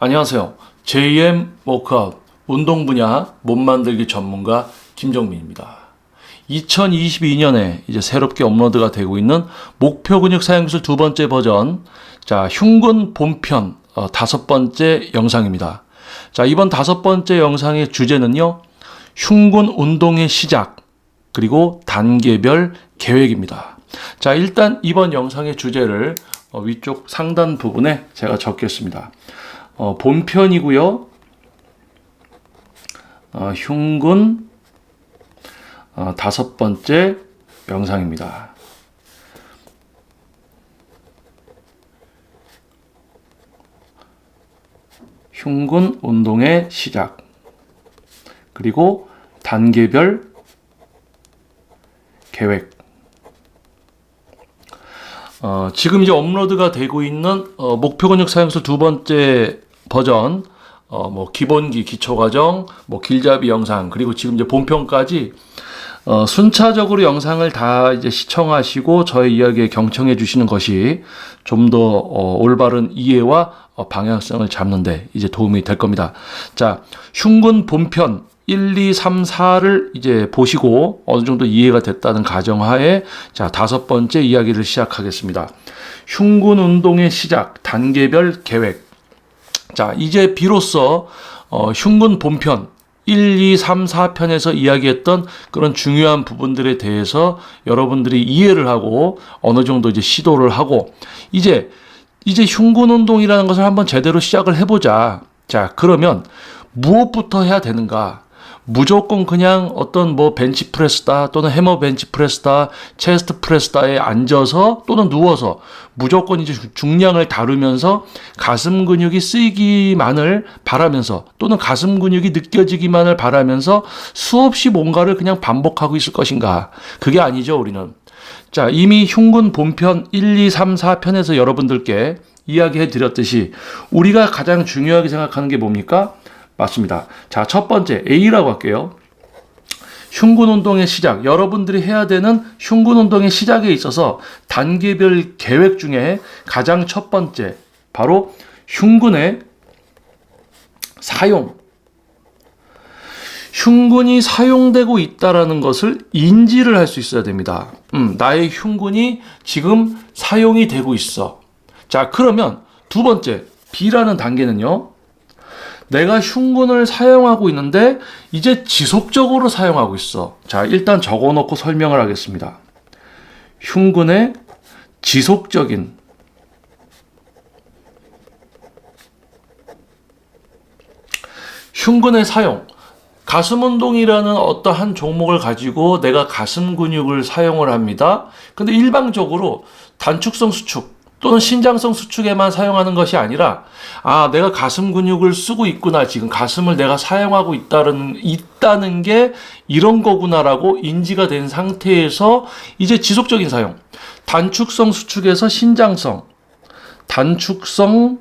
안녕하세요. JM 워크아웃 운동 분야 몸 만들기 전문가 김정민입니다. 2022년에 이제 새롭게 업로드가 되고 있는 목표 근육 사용기술 두 번째 버전, 자, 흉근 본편 다섯 번째 영상입니다. 자, 이번 다섯 번째 영상의 주제는요, 흉근 운동의 시작, 그리고 단계별 계획입니다. 자, 일단 이번 영상의 주제를 위쪽 상단 부분에 제가 적겠습니다. 본편이고요. 흉근 다섯 번째 영상입니다. 흉근 운동의 시작, 그리고 단계별 계획. 지금 이제 업로드가 되고 있는 목표 근육 사용술 두 번째 버전, 뭐 기본기, 기초과정, 뭐 길잡이 영상, 그리고 지금 이제 본편까지 순차적으로 영상을 다 이제 시청하시고 저의 이야기에 경청해 주시는 것이 좀 더 올바른 이해와 방향성을 잡는데 이제 도움이 될 겁니다. 자, 흉근 본편 1, 2, 3, 4를 이제 보시고 어느 정도 이해가 됐다는 가정하에 자, 다섯 번째 이야기를 시작하겠습니다. 흉근 운동의 시작, 단계별 계획. 자, 이제 비로소 흉근 본편 1, 2, 3, 4편에서 이야기했던 그런 중요한 부분들에 대해서 여러분들이 이해를 하고 어느 정도 이제 시도를 하고 이제 흉근 운동이라는 것을 한번 제대로 시작을 해보자. 자, 그러면 무엇부터 해야 되는가? 무조건 그냥 어떤 뭐 벤치프레스다 또는 해머 벤치프레스다, 체스트 프레스다에 앉아서 또는 누워서 무조건 이제 중량을 다루면서 가슴 근육이 쓰이기만을 바라면서 또는 가슴 근육이 느껴지기만을 바라면서 수없이 뭔가를 그냥 반복하고 있을 것인가? 그게 아니죠, 우리는. 자, 이미 흉근 본편 1, 2, 3, 4편에서 여러분들께 이야기해 드렸듯이 우리가 가장 중요하게 생각하는 게 뭡니까? 맞습니다. 자, 첫 번째 A라고 할게요. 흉근 운동의 시작. 여러분들이 해야 되는 흉근 운동의 시작에 있어서 단계별 계획 중에 가장 첫 번째 바로 흉근의 사용. 흉근이 사용되고 있다라는 것을 인지를 할 수 있어야 됩니다. 나의 흉근이 지금 사용이 되고 있어. 자, 그러면 두 번째 B라는 단계는요. 내가 흉근을 사용하고 있는데 이제 지속적으로 사용하고 있어. 자, 일단 적어놓고 설명을 하겠습니다. 흉근의 지속적인 흉근의 사용. 가슴 운동이라는 어떠한 종목을 가지고 내가 가슴 근육을 사용을 합니다. 근데 일방적으로 단축성 수축 또는 신장성 수축에만 사용하는 것이 아니라 내가 가슴 근육을 쓰고 있구나, 지금 가슴을 내가 사용하고 있다는 게 이런 거구나라고 인지가 된 상태에서 이제 지속적인 사용, 단축성 수축에서 신장성, 단축성,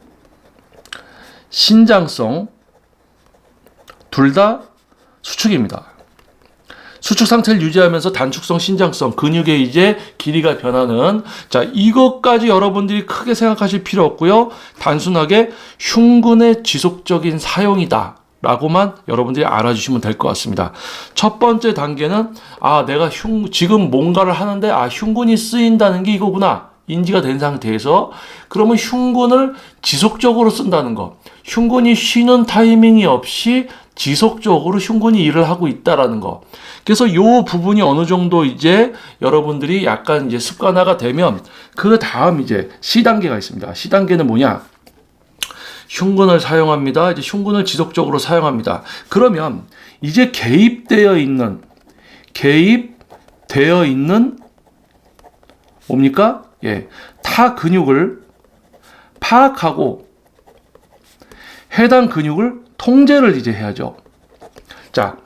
신장성 둘 다 수축입니다. 수축 상태를 유지하면서 단축성, 신장성, 근육의 이제 길이가 변하는, 자, 이것까지 여러분들이 크게 생각하실 필요 없고요. 단순하게 흉근의 지속적인 사용이다 라고만 여러분들이 알아주시면 될 것 같습니다. 첫 번째 단계는 내가 지금 뭔가를 하는데 흉근이 쓰인다는 게 이거구나 인지가 된 상태에서 그러면 흉근을 지속적으로 쓴다는 거, 흉근이 쉬는 타이밍이 없이 지속적으로 흉근이 일을 하고 있다라는 거. 그래서 이 부분이 어느 정도 이제 여러분들이 약간 이제 습관화가 되면 그 다음 이제 C단계가 있습니다. C단계는 뭐냐? 흉근을 사용합니다. 이제 흉근을 지속적으로 사용합니다. 그러면 이제 개입되어 있는 뭡니까? 타 근육을 파악하고 해당 근육을 통제를 이제 해야죠. 자,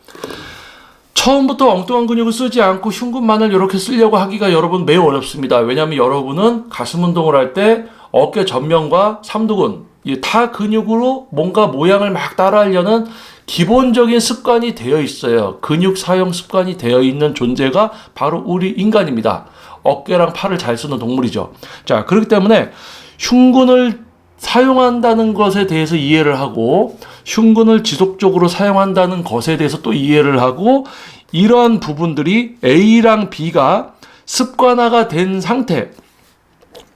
처음부터 엉뚱한 근육을 쓰지 않고 흉근만을 이렇게 쓰려고 하기가 여러분 매우 어렵습니다. 왜냐하면 여러분은 가슴 운동을 할 때 어깨 전면과 삼두근, 이 타 근육으로 뭔가 모양을 막 따라하려는 기본적인 습관이 되어 있어요. 근육 사용 습관이 되어 있는 존재가 바로 우리 인간입니다. 어깨랑 팔을 잘 쓰는 동물이죠. 자, 그렇기 때문에 흉근을 사용한다는 것에 대해서 이해를 하고 흉근을 지속적으로 사용한다는 것에 대해서 또 이해를 하고 이러한 부분들이 A랑 B가 습관화가 된 상태,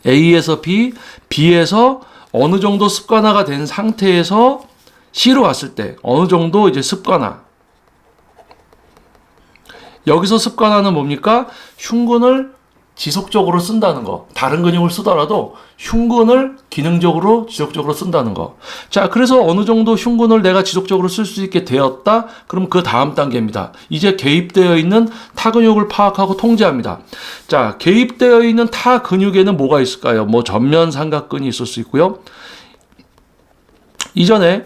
A에서 B, B에서 어느 정도 습관화가 된 상태에서 C로 왔을 때 어느 정도 이제 습관화. 여기서 습관화는 뭡니까? 흉근을 지속적으로 쓴다는 거. 다른 근육을 쓰더라도 흉근을 기능적으로 지속적으로 쓴다는 거. 자, 그래서 어느 정도 흉근을 내가 지속적으로 쓸 수 있게 되었다. 그럼 그 다음 단계입니다. 이제 개입되어 있는 타 근육을 파악하고 통제합니다. 자, 개입되어 있는 타 근육에는 뭐가 있을까요? 뭐 전면 삼각근이 있을 수 있고요. 이전에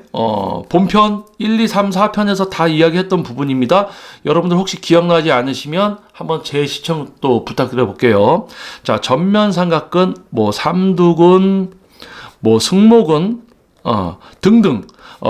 본편 1, 2, 3, 4편에서 다 이야기했던 부분입니다. 여러분들 혹시 기억나지 않으시면 한번 재시청 또 부탁드려 볼게요. 자, 전면 삼각근, 뭐 삼두근, 뭐 승모근 등등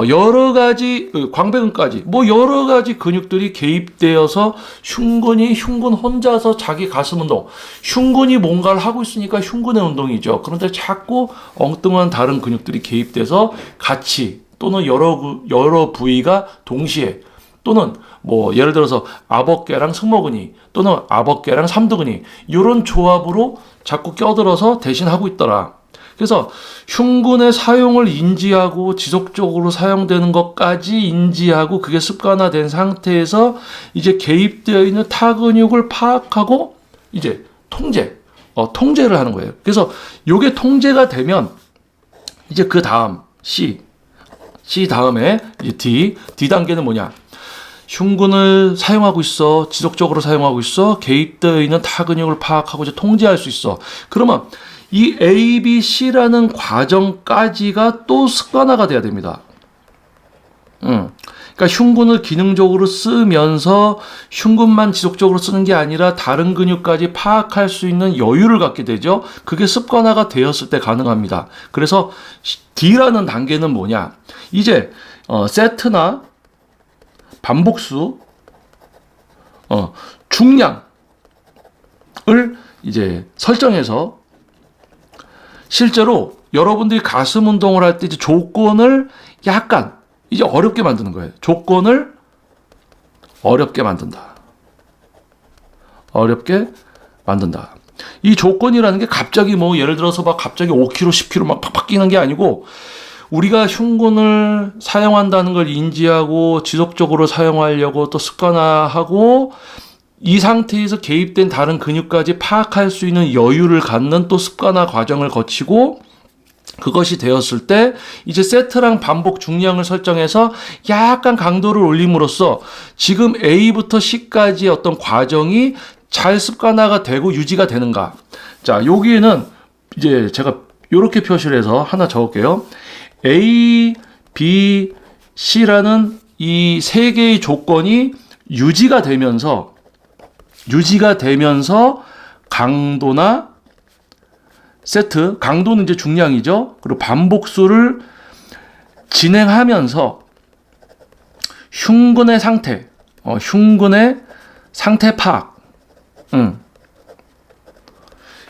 여러 가지 광배근까지 뭐 여러 가지 근육들이 개입되어서 흉근이 흉근 혼자서 자기 가슴 운동, 흉근이 뭔가를 하고 있으니까 흉근의 운동이죠. 그런데 자꾸 엉뚱한 다른 근육들이 개입돼서 같이 또는 여러 부위가 동시에 또는 뭐 예를 들어서 아버깨랑 승모근이 또는 아버깨랑 삼두근이 이런 조합으로 자꾸 껴들어서 대신 하고 있더라. 그래서 흉근의 사용을 인지하고 지속적으로 사용되는 것까지 인지하고 그게 습관화된 상태에서 이제 개입되어 있는 타 근육을 파악하고 이제 통제를 하는 거예요. 그래서 이게 통제가 되면 이제 그 다음 C 다음에 이제 D 단계는 뭐냐? 흉근을 사용하고 있어. 지속적으로 사용하고 있어. 개입되어 있는 타 근육을 파악하고 이제 통제할 수 있어. 그러면 이 A, B, C라는 과정까지가 또 습관화가 돼야 됩니다. 그러니까 흉근을 기능적으로 쓰면서 흉근만 지속적으로 쓰는 게 아니라 다른 근육까지 파악할 수 있는 여유를 갖게 되죠. 그게 습관화가 되었을 때 가능합니다. 그래서 D라는 단계는 뭐냐? 이제 세트나 반복수, 중량을 이제 설정해서 실제로 여러분들이 가슴 운동을 할 때 이제 조건을 약간 이제 어렵게 만드는 거예요. 조건을 어렵게 만든다. 이 조건이라는 게 갑자기 뭐 예를 들어서 막 갑자기 5kg, 10kg 막 팍팍 끼는 게 아니고 우리가 흉근을 사용한다는 걸 인지하고 지속적으로 사용하려고 또 습관화하고 이 상태에서 개입된 다른 근육까지 파악할 수 있는 여유를 갖는 또 습관화 과정을 거치고 그것이 되었을 때 이제 세트랑 반복 중량을 설정해서 약간 강도를 올림으로써 지금 A부터 C까지의 어떤 과정이 잘 습관화가 되고 유지가 되는가. 자, 여기에는 이제 제가 이렇게 표시를 해서 하나 적을게요. A, B, C라는 이 세 개의 조건이 유지가 되면서 강도나 세트, 강도는 이제 중량이죠. 그리고 반복수를 진행하면서 흉근의 상태 파악,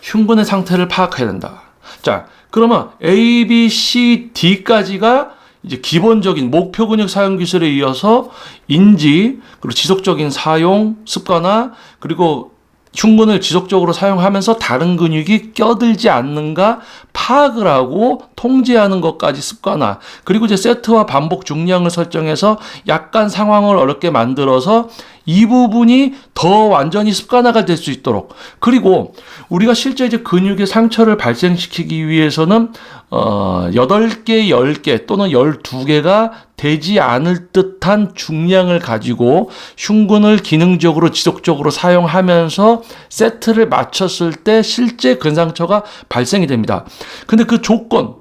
흉근의 상태를 파악해야 된다. 자, 그러면 A, B, C, D까지가 이제 기본적인 목표 근육 사용 기술에 이어서 인지, 그리고 지속적인 사용, 습관화, 그리고 흉근을 지속적으로 사용하면서 다른 근육이 껴들지 않는가 파악을 하고 통제하는 것까지 습관화. 그리고 이제 세트와 반복 중량을 설정해서 약간 상황을 어렵게 만들어서 이 부분이 더 완전히 습관화가 될 수 있도록. 그리고 우리가 실제 이제 근육의 상처를 발생시키기 위해서는 8개, 10개 또는 12개가 되지 않을 듯한 중량을 가지고 흉근을 기능적으로 지속적으로 사용하면서 세트를 마쳤을 때 실제 근상처가 발생이 됩니다. 근데 그 조건,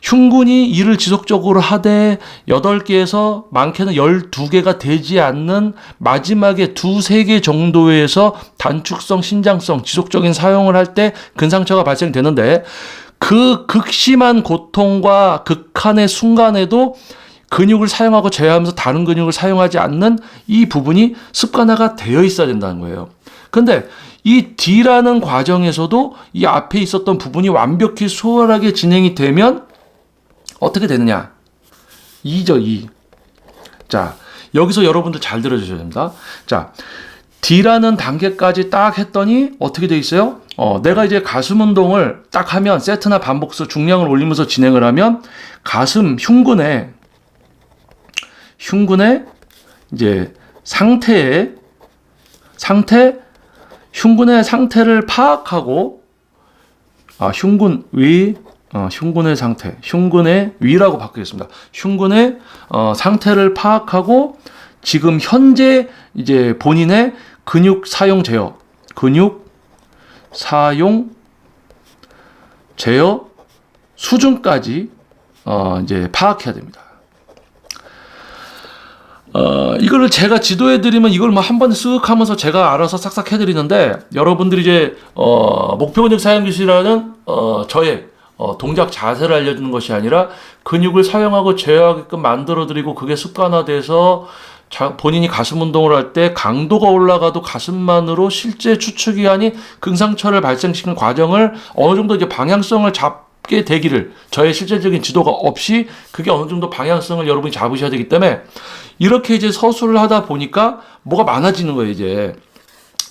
흉근이 이를 지속적으로 하되 8개에서 많게는 12개가 되지 않는 마지막에 2-3개 정도에서 단축성, 신장성, 지속적인 사용을 할 때 근상처가 발생되는데 그 극심한 고통과 극한의 순간에도 근육을 사용하고 제어하면서 다른 근육을 사용하지 않는 이 부분이 습관화가 되어 있어야 된다는 거예요. 근데 이 D라는 과정에서도 이 앞에 있었던 부분이 완벽히 수월하게 진행이 되면 어떻게 되느냐? 2죠, 2. 자, 여기서 여러분들 잘 들어주셔야 됩니다. 자, D라는 단계까지 딱 했더니 어떻게 돼 있어요? 내가 이제 가슴 운동을 딱 하면 세트나 반복수 중량을 올리면서 진행을 하면 가슴 흉근의 이제 흉근의 상태를 파악하고 흉근의 상태, 흉근의 위라고 바꾸겠습니다. 흉근의 상태를 파악하고 지금 현재 이제 본인의 근육 사용 제어 수준까지 이제 파악해야 됩니다. 이거를 제가 지도해 드리면 이걸 뭐 한 번에 쓱 하면서 제가 알아서 싹싹 해 드리는데 여러분들이 이제 목표 근육 사용 기술이라는 저의 동작 자세를 알려주는 것이 아니라 근육을 사용하고 제어하게끔 만들어 드리고 그게 습관화돼서 본인이 가슴 운동을 할 때 강도가 올라가도 가슴만으로 실제 추축기관이 긍상철을 발생시키는 과정을 어느 정도 이제 방향성을 잡게 되기를 저의 실제적인 지도가 없이 그게 어느 정도 방향성을 여러분이 잡으셔야 되기 때문에 이렇게 이제 서술을 하다 보니까 뭐가 많아지는 거예요, 이제.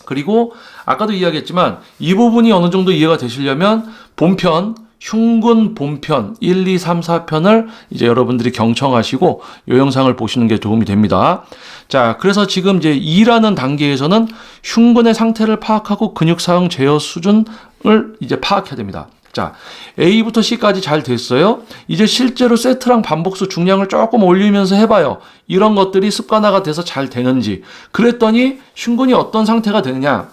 그리고 아까도 이야기했지만 이 부분이 어느 정도 이해가 되시려면 흉근 본편 1, 2, 3, 4편을 이제 여러분들이 경청하시고 이 영상을 보시는 게 도움이 됩니다. 자, 그래서 지금 이제 2라는 단계에서는 흉근의 상태를 파악하고 근육 사용 제어 수준을 이제 파악해야 됩니다. 자, A부터 C까지 잘 됐어요. 이제 실제로 세트랑 반복수 중량을 조금 올리면서 해봐요. 이런 것들이 습관화가 돼서 잘 되는지. 그랬더니 흉근이 어떤 상태가 되느냐.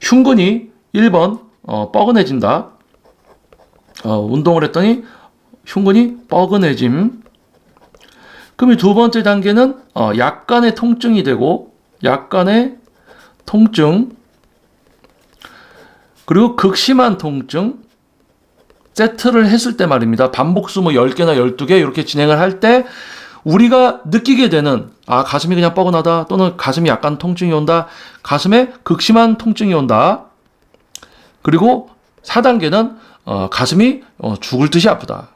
흉근이 1번 뻐근해진다. 운동을 했더니 흉근이 뻐근해짐. 그럼 이 두 번째 단계는 약간의 통증이 되고 약간의 통증 그리고 극심한 통증. 세트를 했을 때 말입니다. 반복수 뭐 10개나 12개 이렇게 진행을 할 때 우리가 느끼게 되는 가슴이 그냥 뻐근하다 또는 가슴이 약간 통증이 온다. 가슴에 극심한 통증이 온다. 그리고 4단계는 가슴이 죽을 듯이 아프다.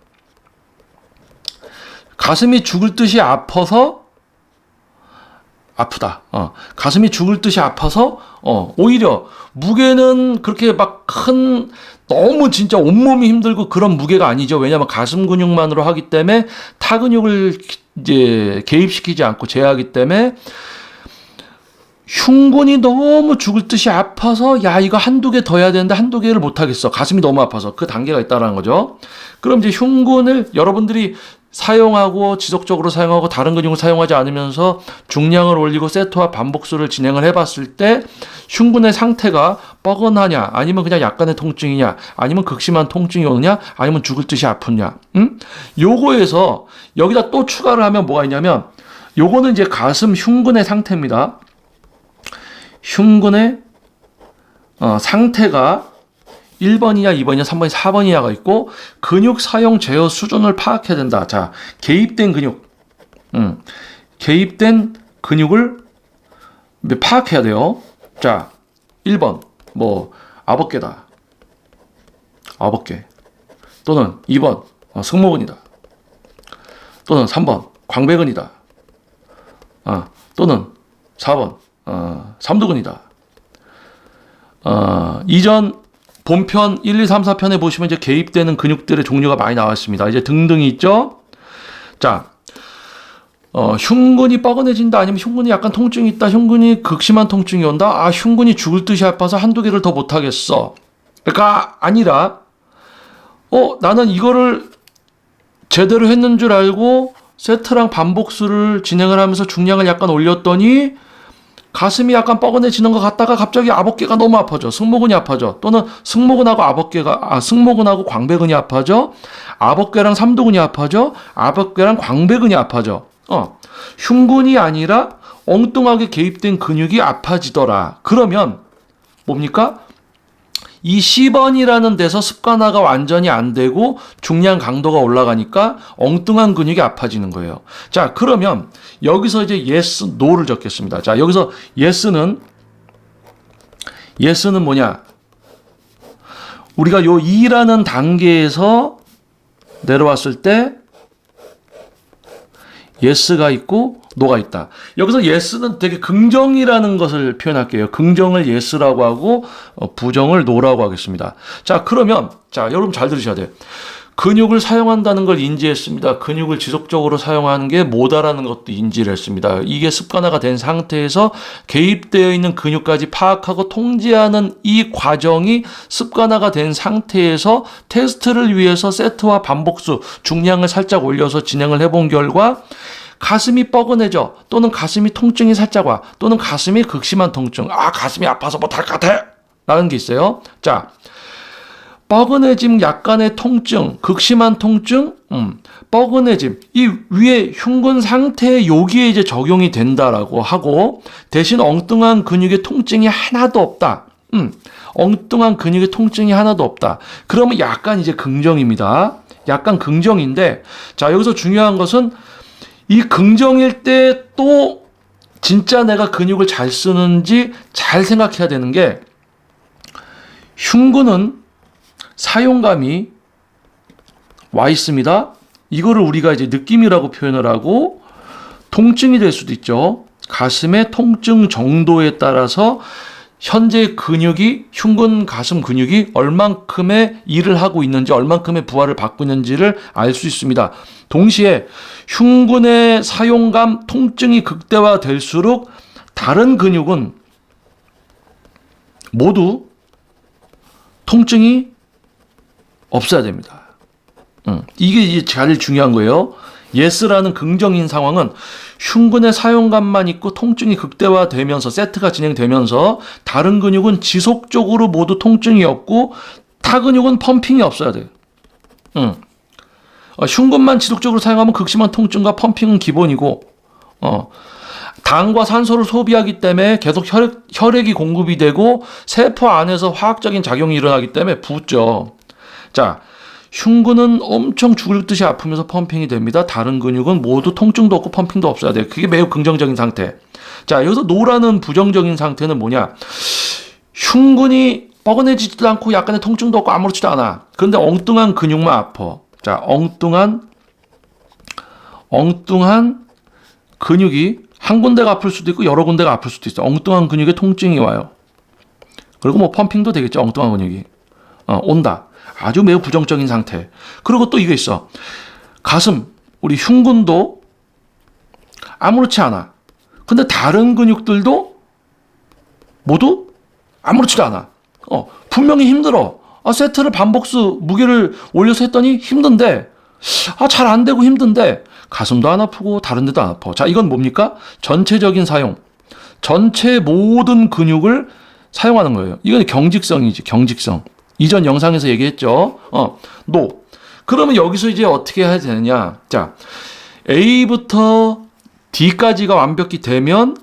가슴이 죽을 듯이 아파서 아프다. 가슴이 죽을 듯이 아파서 오히려 무게는 그렇게 막 너무 진짜 온몸이 힘들고 그런 무게가 아니죠. 왜냐하면 가슴 근육만으로 하기 때문에 타 근육을 이제 개입시키지 않고 제어하기 때문에 흉근이 너무 죽을 듯이 아파서 이거 한두 개 더 해야 되는데 한두 개를 못 하겠어. 가슴이 너무 아파서 그 단계가 있다는 거죠. 그럼 이제 흉근을 여러분들이 사용하고 지속적으로 사용하고 다른 근육을 사용하지 않으면서 중량을 올리고 세트와 반복수를 진행을 해봤을 때 흉근의 상태가 뻐근하냐 아니면 그냥 약간의 통증이냐 아니면 극심한 통증이 오느냐 아니면 죽을 듯이 아프냐 요거에서 여기다 또 추가를 하면 뭐가 있냐면 요거는 이제 가슴 흉근의 상태입니다. 흉근의 상태가 1번이냐, 2번이냐, 3번이냐, 4번이냐가 있고 근육 사용 제어 수준을 파악해야 된다. 자, 개입된 근육을 파악해야 돼요. 자, 1번 아버깨다. 아버깨. 또는 2번 승모근이다. 또는 3번 광배근이다. 또는 4번 삼두근이다. 이전 본편 1, 2, 3, 4편에 보시면 이제 개입되는 근육들의 종류가 많이 나와 있습니다. 이제 등등이 있죠. 자, 흉근이 뻐근해진다 아니면 흉근이 약간 통증이 있다. 흉근이 극심한 통증이 온다. 흉근이 죽을 듯이 아파서 한두 개를 더 못 하겠어. 그러니까 아니라 나는 이거를 제대로 했는 줄 알고 세트랑 반복수를 진행을 하면서 중량을 약간 올렸더니 가슴이 약간 뻐근해지는 것 같다가 갑자기 아버깨가 너무 아파져. 승모근이 아파져. 또는 승모근하고 광배근이 아파져. 아버깨랑 삼두근이 아파져. 아버깨랑 광배근이 아파져. 흉근이 아니라 엉뚱하게 개입된 근육이 아파지더라. 그러면 뭡니까? 이 10번이라는 데서 습관화가 완전히 안 되고 중량 강도가 올라가니까 엉뚱한 근육이 아파지는 거예요. 자, 그러면 여기서 이제 yes, no를 적겠습니다. 자, 여기서 yes는 yes는 뭐냐? 우리가 요 2라는 단계에서 내려왔을 때 yes가 있고 no가 있다. 여기서 yes는 되게 긍정이라는 것을 표현할게요. 긍정을 yes라고 하고 부정을 no라고 하겠습니다. 자, 그러면 여러분 잘 들으셔야 돼요. 근육을 사용한다는 걸 인지했습니다. 근육을 지속적으로 사용하는 게 뭐다라는 것도 인지를 했습니다. 이게 습관화가 된 상태에서 개입되어 있는 근육까지 파악하고 통제하는 이 과정이 습관화가 된 상태에서 테스트를 위해서 세트와 반복수, 중량을 살짝 올려서 진행을 해본 결과 가슴이 뻐근해져, 또는 가슴이 통증이 살짝 와, 또는 가슴이 극심한 통증, 가슴이 아파서 못할 것 같아 라는 게 있어요. 자, 뻐근해짐, 약간의 통증, 극심한 통증, 뻐근해짐, 이 위에 흉근 상태에 여기에 이제 적용이 된다라고 하고, 대신 엉뚱한 근육의 통증이 하나도 없다. 엉뚱한 근육의 통증이 하나도 없다. 그러면 약간 이제 긍정입니다. 약간 긍정인데, 자, 여기서 중요한 것은 이 긍정일 때 또 진짜 내가 근육을 잘 쓰는지 잘 생각해야 되는 게, 흉근은 사용감이 와 있습니다. 이거를 우리가 이제 느낌이라고 표현을 하고, 통증이 될 수도 있죠. 가슴의 통증 정도에 따라서 현재 근육이, 흉근 가슴 근육이 얼만큼의 일을 하고 있는지, 얼만큼의 부하를 받고 있는지를 알 수 있습니다. 동시에 흉근의 사용감, 통증이 극대화될수록 다른 근육은 모두 통증이 없어야 됩니다. 이게 이제 제일 중요한 거예요. yes라는 긍정인 상황은 흉근의 사용감만 있고 통증이 극대화되면서 세트가 진행되면서 다른 근육은 지속적으로 모두 통증이 없고 타 근육은 펌핑이 없어야 돼요. 흉근만 지속적으로 사용하면 극심한 통증과 펌핑은 기본이고, 당과 산소를 소비하기 때문에 계속 혈액이 공급이 되고 세포 안에서 화학적인 작용이 일어나기 때문에 붓죠. 자, 흉근은 엄청 죽을 듯이 아프면서 펌핑이 됩니다. 다른 근육은 모두 통증도 없고 펌핑도 없어야 돼요. 그게 매우 긍정적인 상태. 자, 여기서 노라는 부정적인 상태는 뭐냐? 흉근이 뻐근해지지도 않고 약간의 통증도 없고 아무렇지도 않아. 그런데 엉뚱한 근육만 아파. 자, 엉뚱한 근육이 한 군데가 아플 수도 있고 여러 군데가 아플 수도 있어. 엉뚱한 근육에 통증이 와요. 그리고 뭐 펌핑도 되겠죠. 엉뚱한 근육이 온다. 아주 매우 부정적인 상태. 그리고 또 이게 있어. 가슴, 우리 흉근도 아무렇지 않아. 근데 다른 근육들도 모두 아무렇지도 않아. 분명히 힘들어. 세트를 반복수 무게를 올려서 했더니 힘든데, 잘 안 되고 힘든데, 가슴도 안 아프고 다른 데도 안 아파. 자, 이건 뭡니까? 전체적인 사용. 전체 모든 근육을 사용하는 거예요. 이건 경직성이지, 경직성. 이전 영상에서 얘기했죠. no. 그러면 여기서 이제 어떻게 해야 되느냐. 자, A부터 D까지가 완벽히 되면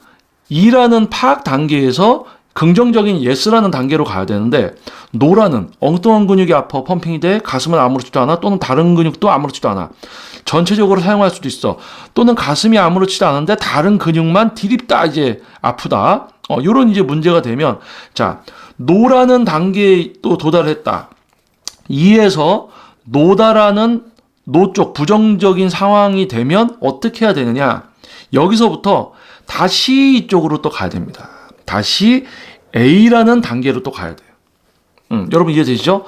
E라는 파악 단계에서 긍정적인 yes라는 단계로 가야 되는데, no라는 엉뚱한 근육이 아파 펌핑이 돼, 가슴은 아무렇지도 않아, 또는 다른 근육도 아무렇지도 않아. 전체적으로 사용할 수도 있어. 또는 가슴이 아무렇지도 않은데 다른 근육만 디립다 이제 아프다. 요런 이제 문제가 되면, 자, no라는 단계에 또 도달했다. 2에서 no다라는 no 쪽 부정적인 상황이 되면 어떻게 해야 되느냐? 여기서부터 다시 이쪽으로 또 가야 됩니다. 다시 A라는 단계로 또 가야 돼요. 여러분 이해되시죠?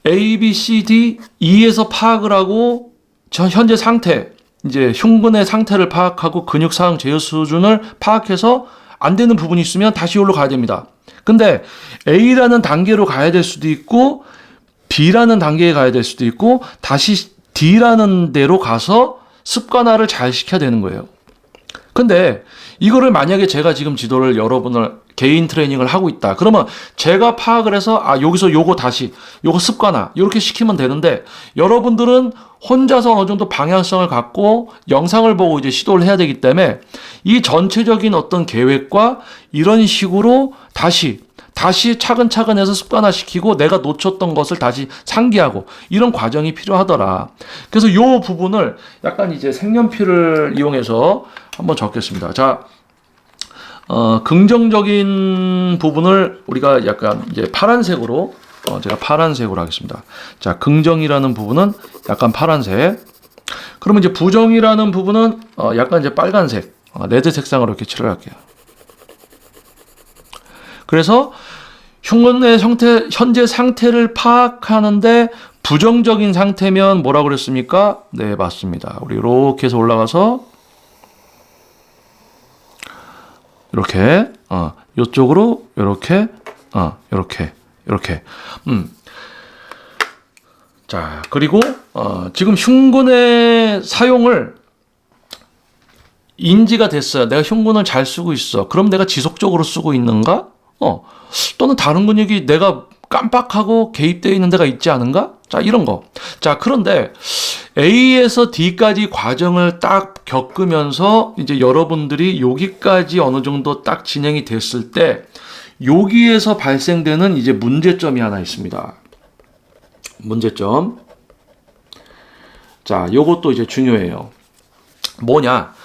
A, B, C, D, E에서 파악을 하고 현재 상태, 이제 흉근의 상태를 파악하고 근육 사용 제어 수준을 파악해서 안 되는 부분이 있으면 다시 여기로 가야 됩니다. 근데 A라는 단계로 가야 될 수도 있고 B라는 단계에 가야 될 수도 있고 다시 D라는 데로 가서 습관화를 잘 시켜야 되는 거예요. 근데 이거를 만약에 제가 지금 지도를 여러분을 개인 트레이닝을 하고 있다. 그러면 제가 파악을 해서 여기서 요거 다시 요거 습관화 이렇게 시키면 되는데, 여러분들은 혼자서 어느 정도 방향성을 갖고 영상을 보고 이제 시도를 해야 되기 때문에 이 전체적인 어떤 계획과 이런 식으로 다시 차근차근 해서 습관화시키고 내가 놓쳤던 것을 다시 상기하고 이런 과정이 필요하더라. 그래서 요 부분을 약간 이제 색연필을 이용해서 한번 적겠습니다. 자, 긍정적인 부분을 우리가 약간 이제 파란색으로, 제가 파란색으로 하겠습니다. 자, 긍정이라는 부분은 약간 파란색. 그러면 이제 부정이라는 부분은 약간 이제 빨간색, 레드 색상으로 이렇게 칠을 할게요. 그래서 흉근의 현재 상태를 파악하는데 부정적인 상태면 뭐라고 그랬습니까? 네, 맞습니다. 우리 이렇게 해서 올라가서 이렇게 이쪽으로 이렇게 이렇게 자, 그리고 지금 흉근의 사용을 인지가 됐어요. 내가 흉근을 잘 쓰고 있어. 그럼 내가 지속적으로 쓰고 있는가? 또는 다른 근육이 내가 깜빡하고 개입되어 있는 데가 있지 않은가? 자, 이런 거. 자, 그런데 A에서 D까지 과정을 딱 겪으면서 이제 여러분들이 여기까지 어느 정도 딱 진행이 됐을 때 여기에서 발생되는 이제 문제점이 하나 있습니다. 문제점. 자, 요것도 이제 중요해요. 뭐냐?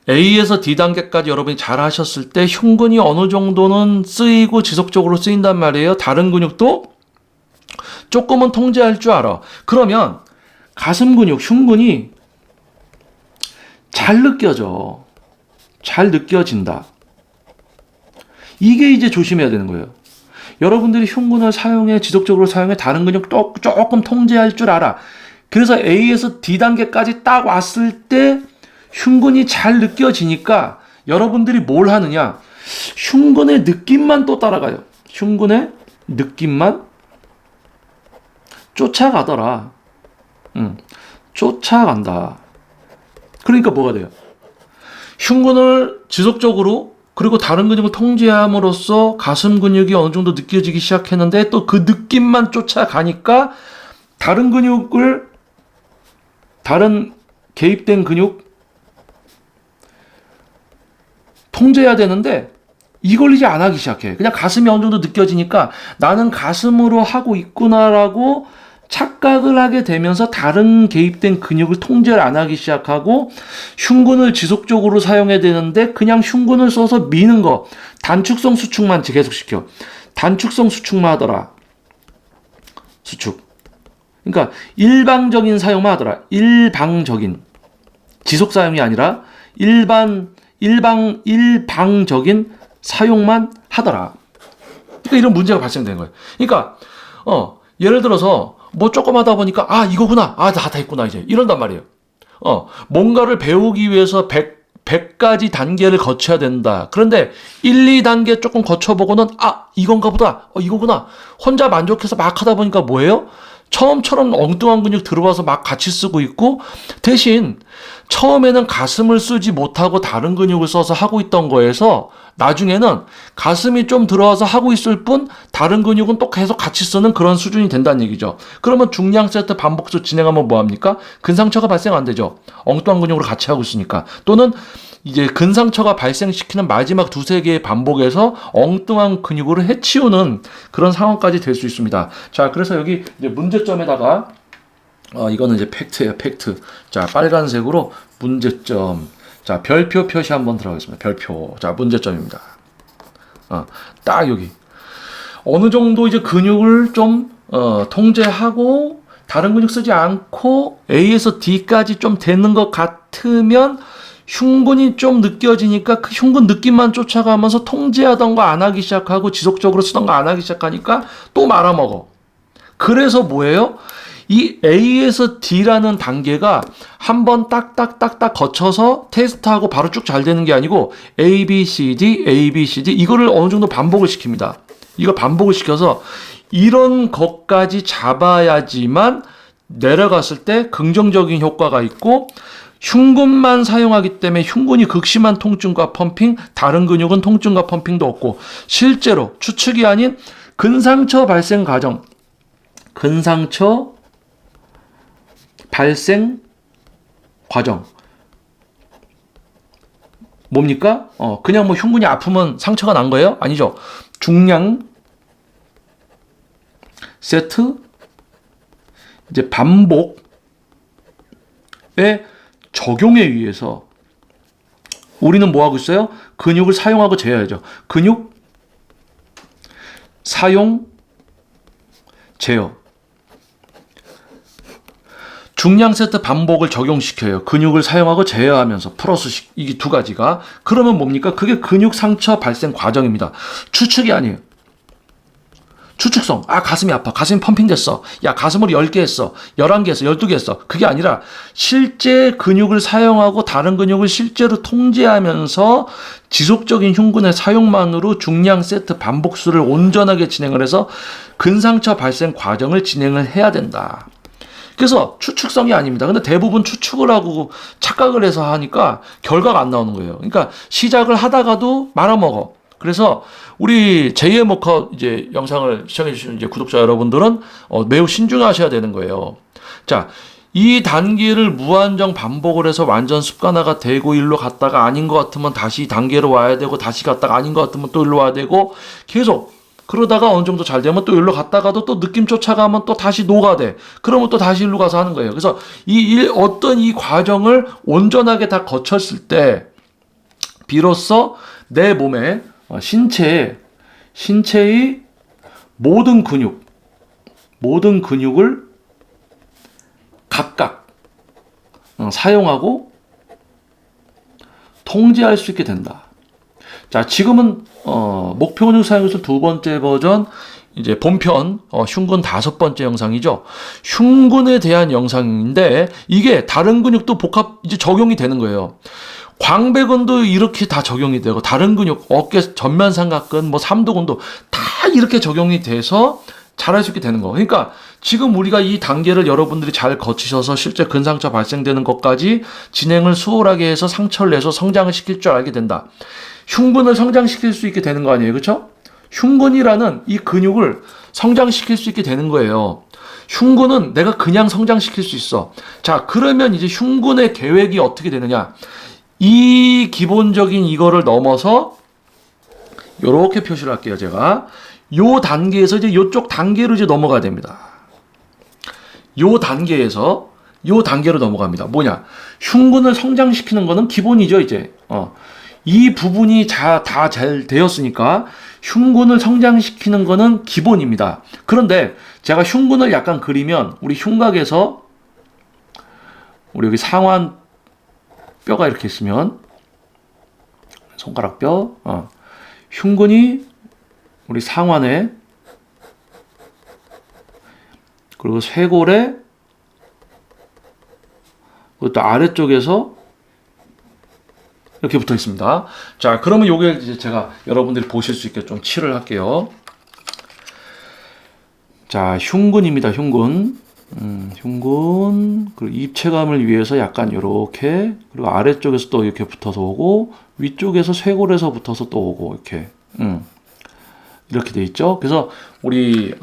A에서 D 단계까지 여러분이 잘 하셨을 때 흉근이 어느 정도는 쓰이고 지속적으로 쓰인단 말이에요. 다른 근육도 조금은 통제할 줄 알아. 그러면 가슴 근육, 흉근이 잘 느껴져. 잘 느껴진다. 이게 이제 조심해야 되는 거예요. 여러분들이 흉근을 사용해, 지속적으로 사용해, 다른 근육 조금 통제할 줄 알아. 그래서 A에서 D 단계까지 딱 왔을 때 흉근이 잘 느껴지니까 여러분들이 뭘 하느냐? 흉근의 느낌만 또 따라가요. 흉근의 느낌만 쫓아가더라. 쫓아간다. 그러니까 뭐가 돼요? 흉근을 지속적으로 그리고 다른 근육을 통제함으로써 가슴 근육이 어느 정도 느껴지기 시작했는데 또 그 느낌만 쫓아가니까 다른 근육을 다른 개입된 근육 통제해야 되는데 이걸 이제 안 하기 시작해. 그냥 가슴이 어느 정도 느껴지니까 나는 가슴으로 하고 있구나라고 착각을 하게 되면서 다른 개입된 근육을 통제를 안 하기 시작하고 흉근을 지속적으로 사용해야 되는데 그냥 흉근을 써서 미는 거. 단축성 수축만 계속시켜. 단축성 수축만 하더라. 수축. 그러니까 일방적인 사용만 하더라. 일방적인. 지속 사용이 아니라 일방적인 사용만 하더라. 그러니까 이런 문제가 발생된 거예요. 그러니까 예를 들어서 뭐 조금 하다 보니까 이거구나. 다 했구나 이제. 이런단 말이에요. 뭔가를 배우기 위해서 100가지 단계를 거쳐야 된다. 그런데 1, 2단계 조금 거쳐보고는 이건가 보다. 이거구나. 혼자 만족해서 막 하다 보니까 뭐예요? 처음처럼 엉뚱한 근육 들어와서 막 같이 쓰고 있고 대신 처음에는 가슴을 쓰지 못하고 다른 근육을 써서 하고 있던 거에서 나중에는 가슴이 좀 들어와서 하고 있을 뿐 다른 근육은 또 계속 같이 쓰는 그런 수준이 된다는 얘기죠. 그러면 중량 세트 반복수 진행하면 뭐합니까? 근상처가 발생 안 되죠. 엉뚱한 근육으로 같이 하고 있으니까. 또는 이제 근상처가 발생시키는 마지막 두세 개의 반복에서 엉뚱한 근육을 해치우는 그런 상황까지 될 수 있습니다. 자, 그래서 여기 이제 문제점에다가 이거는 이제 팩트예요, 팩트. 자, 빨간색으로 문제점. 자, 별표 표시 한번 들어가겠습니다. 별표. 자, 문제점입니다. 딱 여기. 어느 정도 이제 근육을 좀 통제하고 다른 근육 쓰지 않고 A에서 D까지 좀 되는 것 같으면 흉근이 좀 느껴지니까 그 흉근 느낌만 쫓아가면서 통제하던 거 안 하기 시작하고 지속적으로 쓰던 거 안 하기 시작하니까 또 말아먹어. 그래서 뭐예요? 이 A에서 D라는 단계가 한번 딱딱딱딱 거쳐서 테스트하고 바로 쭉 잘 되는 게 아니고 A, B, C, D, A, B, C, D 이거를 어느 정도 반복을 시킵니다. 이거 반복을 시켜서 이런 것까지 잡아야지만 내려갔을 때 긍정적인 효과가 있고 흉근만 사용하기 때문에 흉근이 극심한 통증과 펌핑, 다른 근육은 통증과 펌핑도 없고 실제로 추측이 아닌 근상처 발생 과정, 근상처 발생 과정 뭡니까? 그냥 뭐 흉근이 아프면 상처가 난 거예요? 아니죠. 중량 세트 이제 반복에 적용에 의해서 우리는 뭐 하고 있어요? 근육을 사용하고 제어하죠. 근육 사용 제어. 중량 세트 반복을 적용시켜요. 근육을 사용하고 제어하면서 플러스 이게 두 가지가. 그러면 뭡니까? 그게 근육 상처 발생 과정입니다. 추측이 아니에요. 추측성. 가슴이 아파. 가슴이 펌핑됐어. 야, 가슴으로 10개 했어. 11개 했어. 12개 했어. 그게 아니라 실제 근육을 사용하고 다른 근육을 실제로 통제하면서 지속적인 흉근의 사용만으로 중량 세트 반복수를 온전하게 진행을 해서 근상처 발생 과정을 진행을 해야 된다. 그래서 추측성이 아닙니다. 근데 대부분 추측을 하고 착각을 해서 하니까 결과가 안 나오는 거예요. 그러니까 시작을 하다가도 말아먹어. 그래서 우리 제2의 모커 이제 영상을 시청해주시는 이제 구독자 여러분들은 매우 신중하셔야 되는 거예요. 자, 이 단계를 무한정 반복을 해서 완전 습관화가 되고 일로 갔다가 아닌 것 같으면 다시 단계로 와야 되고 다시 갔다가 아닌 것 같으면 또 일로 와야 되고 계속 그러다가 어느 정도 잘 되면 또 일로 갔다가도 또 느낌 쫓아가면 또 다시 노가돼. 그러면 또 다시 일로 가서 하는 거예요. 그래서 어떤 이 과정을 온전하게 다 거쳤을 때 비로소 내 몸에 신체의 모든 근육을 각각 사용하고 통제할 수 있게 된다. 자, 지금은 목표 근육 사용에서 두 번째 버전 이제 본편 흉근 5번째 영상이죠. 흉근에 대한 영상인데 이게 다른 근육도 이제 적용이 되는 거예요. 광배근도 이렇게 다 적용이 되고 다른 근육 어깨 전면 삼각근 삼두근도 다 이렇게 적용이 돼서 잘할 수 있게 되는 거. 그러니까 지금 우리가 이 단계를 여러분들이 잘 거치셔서 실제 근상처 발생되는 것까지 진행을 수월하게 해서 상처를 내서 성장을 시킬 줄 알게 된다. 흉근을 성장시킬 수 있게 되는 거 아니에요, 그렇죠? 흉근이라는 이 근육을 성장시킬 수 있게 되는 거예요. 흉근은 내가 그냥 성장시킬 수 있어. 자, 그러면 이제 흉근의 계획이 어떻게 되느냐? 이 기본적인 이거를 넘어서 요렇게 표시를 할게요, 제가. 요 단계에서 이제 요쪽 단계로 이제 넘어가야 됩니다. 요 단계로 넘어갑니다. 뭐냐? 흉근을 성장시키는 거는 기본이죠, 이제. 이 부분이 다 잘 되었으니까 흉근을 성장시키는 거는 기본입니다. 그런데 제가 흉근을 약간 그리면 우리 흉곽에서 우리 여기 상완 뼈가 이렇게 있으면 손가락 뼈, 흉근이 우리 상완에 그리고 쇄골에 그것도 아래쪽에서 이렇게 붙어 있습니다. 자, 그러면 요게 이제 제가 여러분들이 보실 수 있게 좀 칠을 할게요. 자, 흉근입니다. 흉근. 그리고 입체감을 위해서 약간 요렇게, 그리고 아래쪽에서 또 이렇게 붙어서 오고, 위쪽에서 쇄골에서 붙어서 또 오고, 이렇게. 이렇게 돼 있죠. 그래서 우리,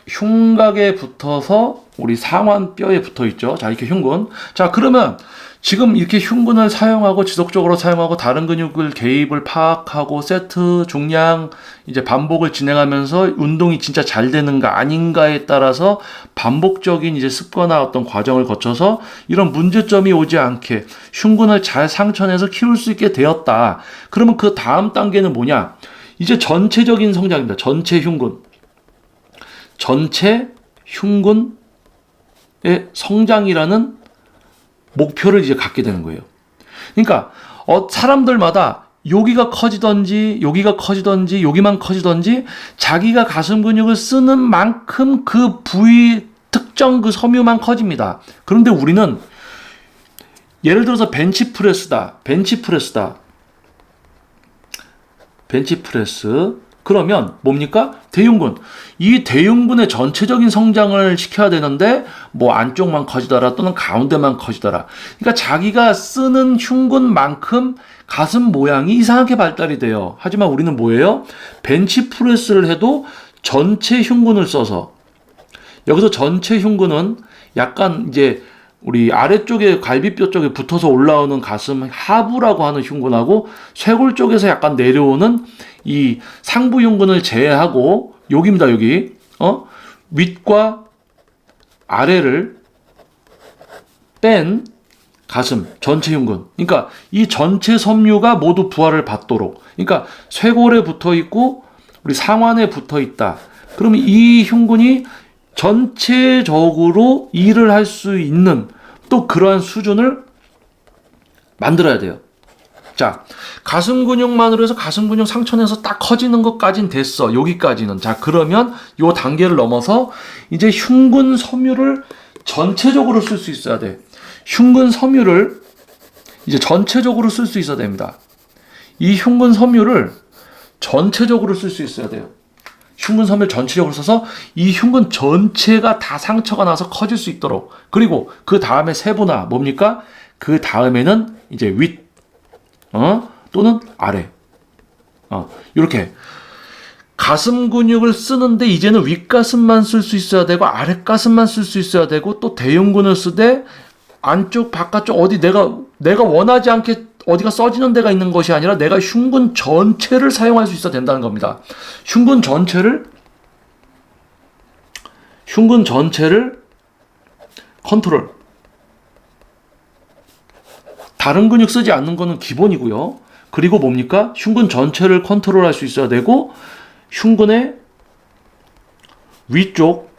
흉곽에 붙어서 우리 상완 뼈에 붙어 있죠. 자, 이렇게 흉근. 자, 그러면 지금 이렇게 흉근을 사용하고 지속적으로 사용하고 다른 근육을 개입을 파악하고 세트 중량 이제 반복을 진행하면서 운동이 진짜 잘 되는가 아닌가에 따라서 반복적인 이제 습관화 어떤 과정을 거쳐서 이런 문제점이 오지 않게 흉근을 잘 상처내서 키울 수 있게 되었다. 그러면 그 다음 단계는 뭐냐? 이제 전체적인 성장입니다. 전체 흉근의 성장이라는 목표를 이제 갖게 되는 거예요. 그러니까 사람들마다 여기가 커지던지 여기만 커지던지 자기가 가슴 근육을 쓰는 만큼 그 부위 특정 그 섬유만 커집니다. 그런데 우리는 예를 들어서 벤치프레스 그러면 뭡니까? 대흉근. 이 대흉근의 전체적인 성장을 시켜야 되는데 안쪽만 커지더라 또는 가운데만 커지더라. 그러니까 자기가 쓰는 흉근만큼 가슴 모양이 이상하게 발달이 돼요. 하지만 우리는 뭐예요? 벤치프레스를 해도 전체 흉근을 써서 여기서 전체 흉근은 약간 이제 우리 아래쪽에 갈비뼈 쪽에 붙어서 올라오는 가슴 하부라고 하는 흉근하고 쇄골 쪽에서 약간 내려오는 이 상부 흉근을 제외하고 여기입니다. 여기 윗과 아래를 뺀 가슴, 전체 흉근. 그러니까 이 전체 섬유가 모두 부하를 받도록. 그러니까 쇄골에 붙어 있고 우리 상완에 붙어 있다. 그러면 이 흉근이 전체적으로 일을 할 수 있는 또 그러한 수준을 만들어야 돼요. 자, 가슴 근육만으로 해서 가슴 근육 상처내서 딱 커지는 것까진 됐어. 여기까지는. 자, 그러면 요 단계를 넘어서 이제 흉근 섬유를 전체적으로 쓸 수 있어야 돼. 흉근 섬유를 이제 전체적으로 쓸 수 있어야 됩니다. 이 흉근 섬유를 전체적으로 쓸 수 있어야 돼요. 흉근 섬유를 전체적으로 써서 이 흉근 전체가 다 상처가 나서 커질 수 있도록. 그리고 그 다음에 세분화 뭡니까? 그 다음에는 이제 윗 또는 아래 이렇게 가슴 근육을 쓰는데 이제는 윗가슴만 쓸 수 있어야 되고 아랫가슴만 쓸 수 있어야 되고 또 대흉근을 쓰되 안쪽 바깥쪽 어디 내가 원하지 않게 어디가 써지는 데가 있는 것이 아니라 내가 흉근 전체를 사용할 수 있어야 된다는 겁니다. 흉근 전체를 컨트롤. 다른 근육 쓰지 않는 거는 기본이고요. 그리고 뭡니까? 흉근 전체를 컨트롤할 수 있어야 되고 흉근의 위쪽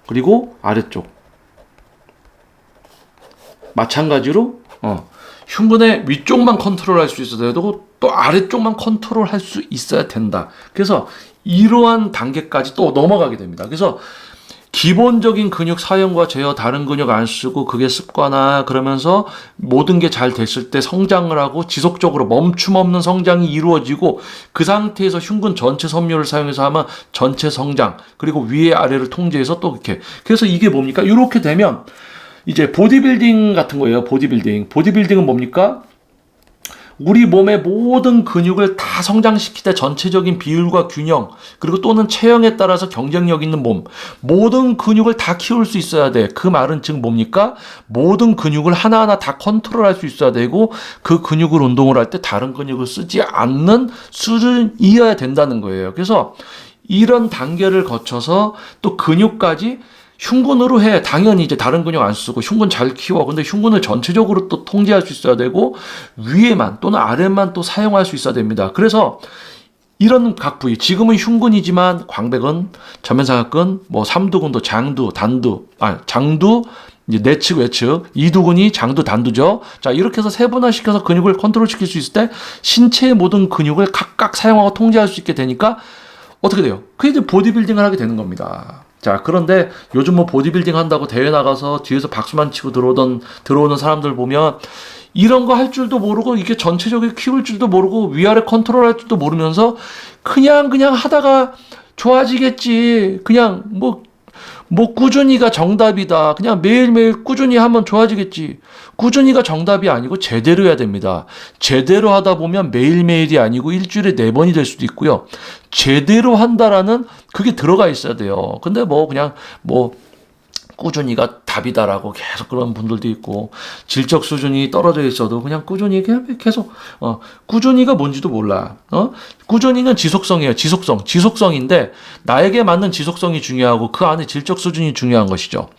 그리고 아래쪽 마찬가지로 흉근의 위쪽만 컨트롤할 수 있어야 되고 또 아래쪽만 컨트롤할 수 있어야 된다. 그래서 이러한 단계까지 또 넘어가게 됩니다. 그래서 기본적인 근육 사용과 제어, 다른 근육 안 쓰고 그게 습관화 그러면서 모든 게 잘 됐을 때 성장을 하고 지속적으로 멈춤 없는 성장이 이루어지고 그 상태에서 흉근 전체 섬유를 사용해서 하면 전체 성장 그리고 위에 아래를 통제해서 또 이렇게 그래서 이게 뭡니까? 이렇게 되면 이제 보디빌딩 같은 거예요. 보디빌딩은 뭡니까? 우리 몸의 모든 근육을 다 성장시키되 전체적인 비율과 균형 그리고 또는 체형에 따라서 경쟁력 있는 몸 모든 근육을 다 키울 수 있어야 돼. 그 말은 즉 뭡니까? 모든 근육을 하나하나 다 컨트롤할 수 있어야 되고 그 근육을 운동을 할 때 다른 근육을 쓰지 않는 수준이어야 된다는 거예요. 그래서 이런 단계를 거쳐서 또 근육까지 흉근으로 해. 당연히 이제 다른 근육 안 쓰고 흉근 잘 키워. 근데 흉근을 전체적으로 또 통제할 수 있어야 되고 위에만 또는 아래만 또 사용할 수 있어야 됩니다. 그래서 이런 각 부위 지금은 흉근이지만 광배근, 전면사각근, 뭐 삼두근도 장두, 단두, 장두 이제 내측, 외측, 이두근이 장두, 단두죠. 자, 이렇게 해서 세분화시켜서 근육을 컨트롤시킬 수 있을 때 신체의 모든 근육을 각각 사용하고 통제할 수 있게 되니까 어떻게 돼요? 그게 이제 보디빌딩을 하게 되는 겁니다. 자, 그런데 요즘 뭐 보디빌딩 한다고 대회 나가서 뒤에서 박수만 치고 들어오는 사람들 보면 이런 거 할 줄도 모르고 이게 전체적으로 키울 줄도 모르고 위아래 컨트롤 할 줄도 모르면서 그냥 하다가 좋아지겠지. 그냥 뭐 꾸준히가 정답이다. 그냥 매일매일 꾸준히 하면 좋아지겠지. 꾸준히가 정답이 아니고 제대로 해야 됩니다. 제대로 하다 보면 매일매일이 아니고 일주일에 4번이 될 수도 있고요. 제대로 한다라는 그게 들어가 있어야 돼요. 근데 그냥 꾸준히가 답이다라고 계속 그런 분들도 있고 질적 수준이 떨어져 있어도 그냥 꾸준히 계속 꾸준히가 뭔지도 몰라. 꾸준히는 지속성이에요. 지속성인데 나에게 맞는 지속성이 중요하고 그 안에 질적 수준이 중요한 것이죠.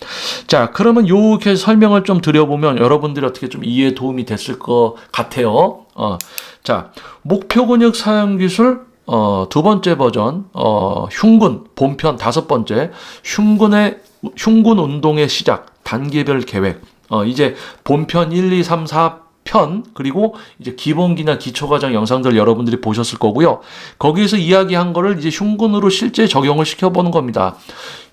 자, 그러면 요렇게 설명을 좀 드려보면 여러분들이 어떻게 좀 이해에 도움이 됐을 것 같아요. 자, 목표 근육 사용 기술 두 번째 버전 흉근 본편 5번째 흉근 운동의 시작 단계별 계획 이제 본편 1, 2, 3, 4편 그리고 이제 기본기나 기초과정 영상들 여러분들이 보셨을 거고요. 거기에서 이야기한 거를 이제 흉근으로 실제 적용을 시켜보는 겁니다.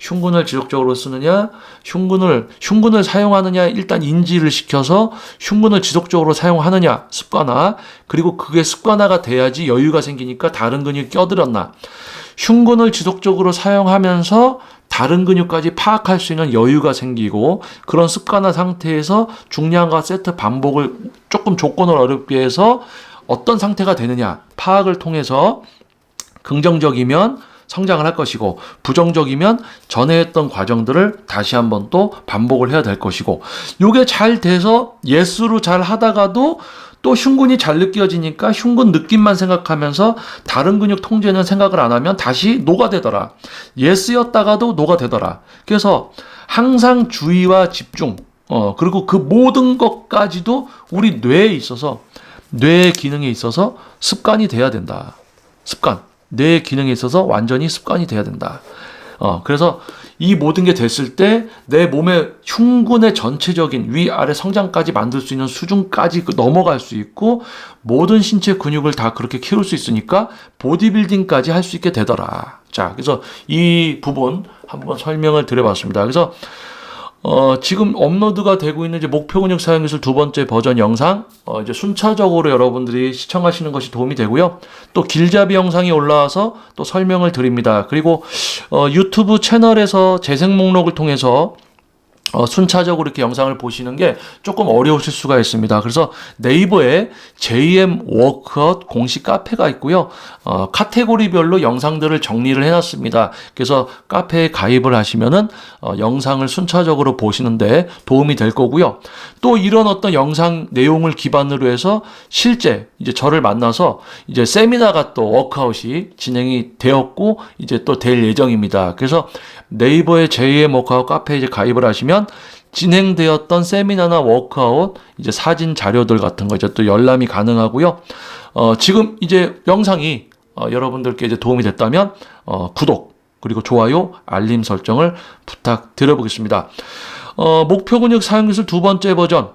흉근을 지속적으로 쓰느냐 흉근을 사용하느냐 일단 인지를 시켜서 흉근을 지속적으로 사용하느냐 습관화 그리고 그게 습관화가 돼야지 여유가 생기니까 다른 근육이 껴들었나 흉근을 지속적으로 사용하면서 다른 근육까지 파악할 수 있는 여유가 생기고 그런 습관화 상태에서 중량과 세트 반복을 조금 조건을 어렵게 해서 어떤 상태가 되느냐 파악을 통해서 긍정적이면 성장을 할 것이고 부정적이면 전에 했던 과정들을 다시 한번 또 반복을 해야 될 것이고 요게 잘 돼서 예스로 잘 하다가도 또 흉근이 잘 느껴지니까 흉근 느낌만 생각하면서 다른 근육 통제는 생각을 안 하면 다시 노가되더라. 예스였다가도 노가되더라. 그래서 항상 주의와 집중 그리고 그 모든 것까지도 우리 뇌에 있어서, 뇌의 기능에 있어서 습관이 돼야 된다. 습관. 뇌의 기능에 있어서 완전히 습관이 돼야 된다. 그래서 이 모든 게 됐을 때 내 몸의 흉근의 전체적인 위아래 성장까지 만들 수 있는 수준까지 넘어갈 수 있고, 모든 신체 근육을 다 그렇게 키울 수 있으니까 보디빌딩까지 할 수 있게 되더라. 자, 그래서 이 부분 한번 설명을 드려봤습니다. 그래서 지금 업로드가 되고 있는 이제 목표 근육 사용 기술 두 번째 버전 영상, 이제 순차적으로 여러분들이 시청하시는 것이 도움이 되고요. 또 길잡이 영상이 올라와서 또 설명을 드립니다. 그리고 유튜브 채널에서 재생 목록을 통해서 순차적으로 이렇게 영상을 보시는 게 조금 어려우실 수가 있습니다. 그래서 네이버에 JM 워크아웃 공식 카페가 있고요. 카테고리별로 영상들을 정리를 해놨습니다. 그래서 카페에 가입을 하시면은 영상을 순차적으로 보시는데 도움이 될 거고요. 또 이런 어떤 영상 내용을 기반으로 해서 실제 이제 저를 만나서 이제 세미나가 또 워크아웃이 진행이 되었고 이제 또 될 예정입니다. 그래서 네이버의 JM 워크아웃 카페에 이제 가입을 하시면 진행되었던 세미나나 워크아웃 이제 사진 자료들 같은 거 이제 또 열람이 가능하고요. 지금 이제 영상이 여러분들께 이제 도움이 됐다면 구독 그리고 좋아요, 알림 설정을 부탁드려보겠습니다. 목표 근육 사용 기술 두 번째 버전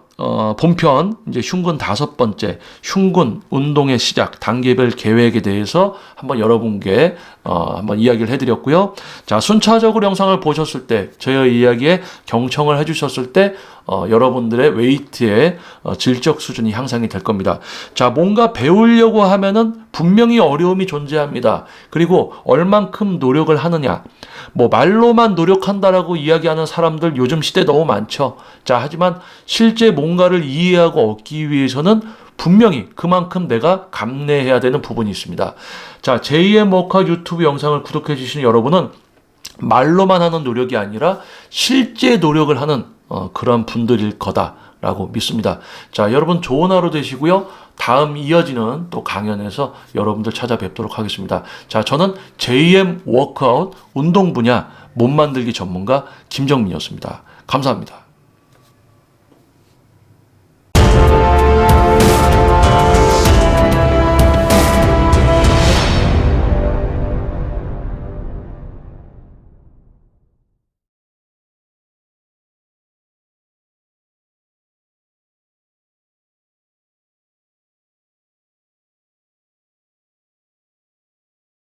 본편 이제 흉근 다섯 번째 흉근 운동의 시작 단계별 계획에 대해서 한번 여러분께 한번 이야기를 해드렸고요. 자, 순차적으로 영상을 보셨을 때 저의 이야기에 경청을 해주셨을 때 여러분들의 웨이트의 질적 수준이 향상이 될 겁니다. 자, 뭔가 배우려고 하면은 분명히 어려움이 존재합니다. 그리고 얼만큼 노력을 하느냐, 뭐 말로만 노력한다라고 이야기하는 사람들 요즘 시대에 너무 많죠. 자, 하지만 실제 뭔가를 이해하고 얻기 위해서는 분명히 그만큼 내가 감내해야 되는 부분이 있습니다. 자, JM 워크아웃 유튜브 영상을 구독해 주시는 여러분은 말로만 하는 노력이 아니라 실제 노력을 하는 그런 분들일 거다라고 믿습니다. 자, 여러분 좋은 하루 되시고요. 다음 이어지는 또 강연에서 여러분들 찾아뵙도록 하겠습니다. 자, 저는 JM 워크아웃 운동 분야 몸 만들기 전문가 김정민이었습니다. 감사합니다.